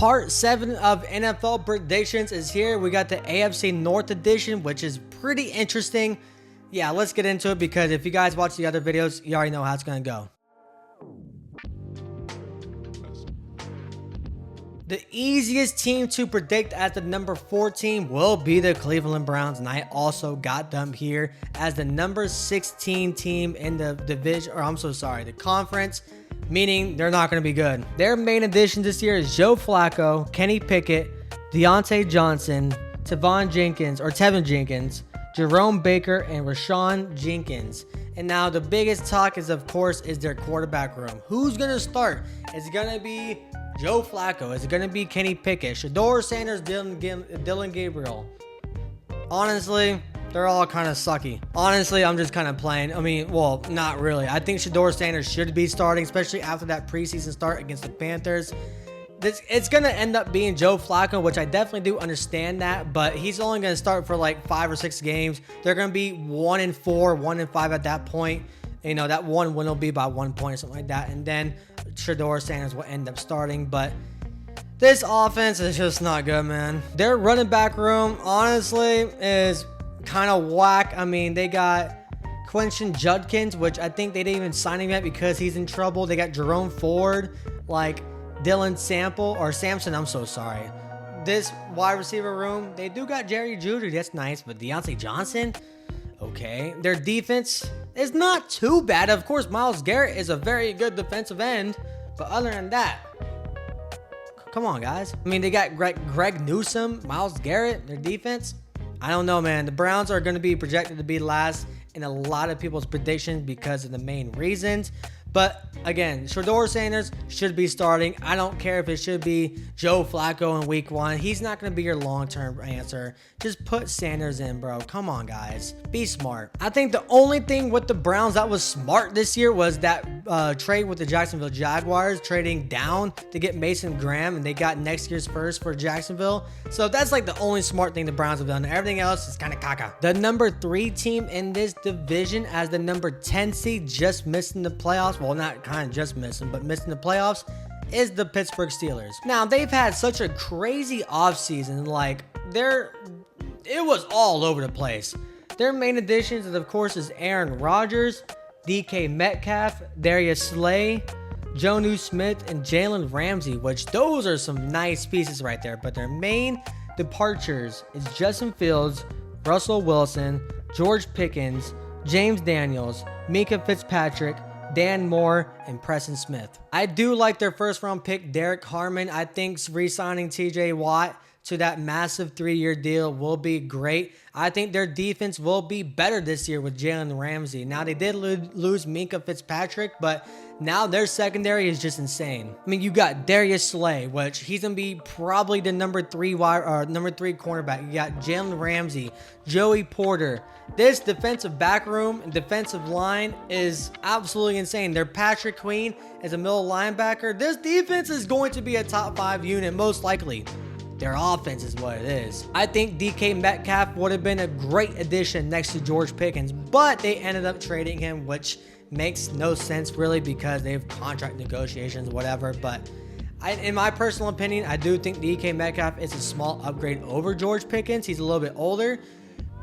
Part 7 of NFL predictions is here. We got the AFC North edition, which is pretty interesting. Yeah, let's get into it because if you guys watch the other videos, you already know how it's going to go. The easiest team to predict as the number 4 team will be the Cleveland Browns, and I also got them here as the number 16 team in the division, or I'm so sorry, the conference, meaning they're not going to be good. Their main addition this year is Joe Flacco, Kenny Pickett, Deontay Johnson, Tevin Jenkins, Jerome Baker, and Rashawn Jenkins. And now the biggest talk is, of course, is their quarterback room. Who's going to start? Is it going to be Joe Flacco? Is it going to be Kenny Pickett, Shedeur Sanders, Dylan Gabriel? Honestly, they're all kind of sucky. Honestly, I'm just kind of playing. I mean, well, not really. I think Shedeur Sanders should be starting, especially after that preseason start against the Panthers. It's going to end up being Joe Flacco, which I definitely do understand that, but he's only going to start for like 5 or 6 games. They're going to be 1-4, 1-5 at that point. You know, that one win will be by 1 point or something like that. And then Shedeur Sanders will end up starting. But this offense is just not good, man. Their running back room, honestly, is kind of whack. I mean, they got Quentin Judkins, which I think they didn't even sign him yet because he's in trouble. They got Jerome Ford, like Dylan Sampson, I'm so sorry. This wide receiver room, they do got Jerry Jeudy. That's nice. But Deontay Johnson, okay. Their defense is not too bad. Of course, Myles Garrett is a very good defensive end. But other than that, come on, guys. I mean, they got Greg Newsome, Myles Garrett, their defense. I don't know, man. The Browns are going to be projected to be last in a lot of people's predictions because of the main reasons. But again, Shedeur Sanders should be starting. I don't care if it should be Joe Flacco in week 1. He's not going to be your long-term answer. Just put Sanders in, bro. Come on, guys. Be smart. I think the only thing with the Browns that was smart this year was that trade with the Jacksonville Jaguars, trading down to get Mason Graham, and they got next year's first for Jacksonville. So that's like the only smart thing the Browns have done. Everything else is kind of caca. The number 3 team in this division as the number 10 seed, just missing the playoffs. Well, not kind of just missing, but missing the playoffs, is the Pittsburgh Steelers. Now, they've had such a crazy offseason. Like, it was all over the place. Their main additions, of course, is Aaron Rodgers, DK Metcalf, Darius Slay, Jonnu Smith, and Jalen Ramsey, which those are some nice pieces right there. But their main departures is Justin Fields, Russell Wilson, George Pickens, James Daniels, Minkah Fitzpatrick, Dan Moore, and Preston Smith. I do like their first round pick, Derek Harmon. I think re-signing TJ Watt to that massive 3-year deal will be great. I think their defense will be better this year with Jalen Ramsey. Now, they did lose Minkah Fitzpatrick, but now their secondary is just insane. I mean, you got Darius Slay, which he's going to be probably the number 3 cornerback. You got Jalen Ramsey, Joey Porter. This defensive back room and defensive line is absolutely insane. Their Patrick Queen is a middle linebacker. This defense is going to be a top 5 unit, most likely. Their offense is what it is. I think DK Metcalf would have been a great addition next to George Pickens, but they ended up trading him, which makes no sense really because they have contract negotiations, whatever. But in my personal opinion, I do think DK Metcalf is a small upgrade over George Pickens. He's a little bit older.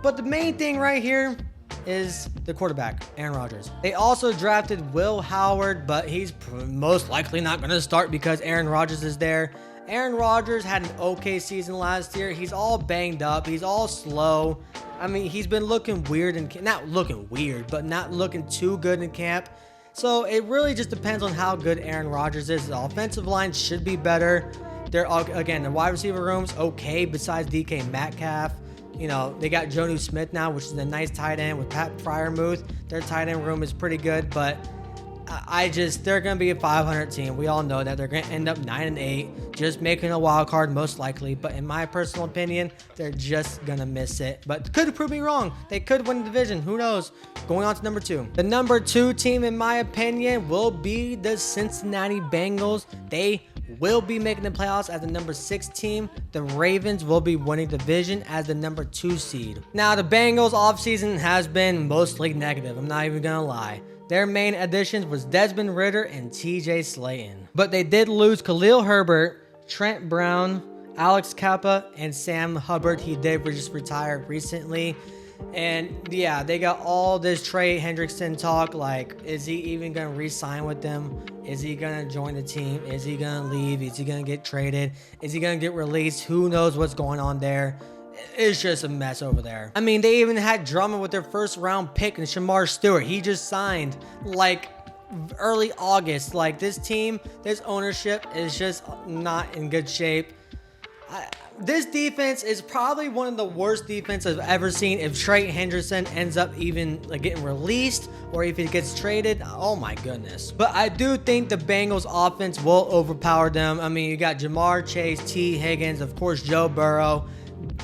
But the main thing right here is the quarterback, Aaron Rodgers. They also drafted Will Howard, but he's most likely not going to start because Aaron Rodgers is there. Aaron Rodgers had an okay season last year. He's all banged up. He's all slow. I mean, he's been looking weird and not looking weird, but not looking too good in camp. So it really just depends on how good Aaron Rodgers is. The offensive line should be better. Again, the wide receiver room's okay besides DK Metcalf. You know, they got Jonnu Smith now, which is a nice tight end with Pat Freiermuth. Their tight end room is pretty good, but they're going to be a 500 team. We all know that. They're going to end up 9-8, just making a wild card most likely. But in my personal opinion, they're just going to miss it. But could prove me wrong. They could win the division. Who knows? Going on to number 2. The number 2 team, in my opinion, will be the Cincinnati Bengals. They will be making the playoffs as the number 6 team. The Ravens will be winning the division as the number 2 seed. Now, the Bengals offseason has been mostly negative. I'm not even going to lie. Their main additions was Desmond Ridder and TJ Slayton. But they did lose Khalil Herbert, Trent Brown, Alex Kappa, and Sam Hubbard. He did just retire recently. And yeah, they got all this Trey Hendrickson talk. Like, is he even going to re-sign with them? Is he going to join the team? Is he going to leave? Is he going to get traded? Is he going to get released? Who knows what's going on there? It's just a mess over there. I mean, they even had drama with their first round pick and Shamar Stewart. He just signed like early August. Like, this team, this ownership is just not in good shape. This defense is probably one of the worst defenses I've ever seen. If Trey Hendrickson ends up even like getting released or if he gets traded, oh my goodness. But I do think the Bengals offense will overpower them. I mean, you got Jamar Chase, T. Higgins, of course, Joe Burrow.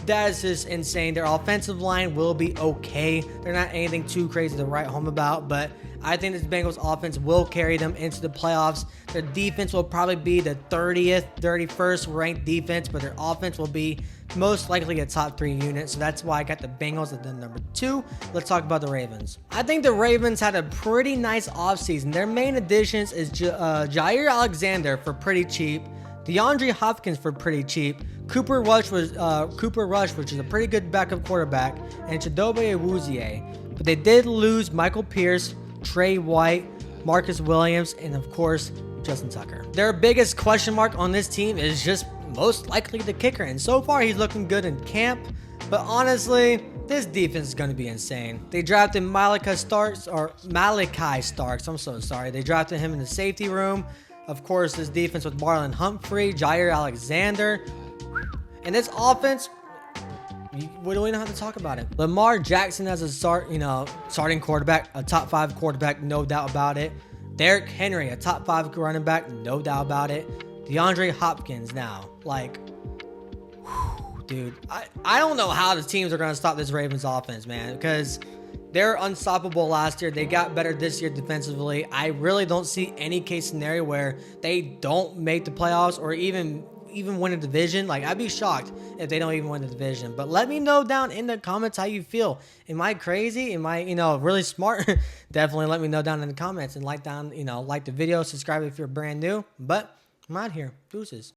That is just insane. Their offensive line will be okay. They're not anything too crazy to write home about, but I think this Bengals offense will carry them into the playoffs. Their defense will probably be the 30th, 31st ranked defense, but their offense will be most likely a top 3 unit. So that's why I got the Bengals at the number 2. Let's talk about the Ravens. I think the Ravens had a pretty nice offseason. Their main additions is Jair Alexander for pretty cheap, DeAndre Hopkins for pretty cheap, Cooper Rush, which is a pretty good backup quarterback, and Chidobe Awuzie. But they did lose Michael Pierce, Trey White, Marcus Williams, and of course, Justin Tucker. Their biggest question mark on this team is just most likely the kicker, and so far he's looking good in camp, but honestly, this defense is going to be insane. They drafted Malachi Starks, I'm so sorry. They drafted him in the safety room. Of course, this defense with Marlon Humphrey, Jair Alexander, and this offense, we don't even have to talk about it. Lamar Jackson as a starting quarterback, a top 5 quarterback, no doubt about it. Derrick Henry, a top 5 running back, no doubt about it. DeAndre Hopkins now, like, dude, I don't know how the teams are going to stop this Ravens offense, man, because they're unstoppable last year. They got better this year defensively. I really don't see any case scenario where they don't make the playoffs or even win a division. Like, I'd be shocked if they don't even win the division. But let me know down in the comments how you feel. Am I crazy? Am I, really smart? Definitely let me know down in the comments and like the video, subscribe if you're brand new. But I'm out here. Deuces.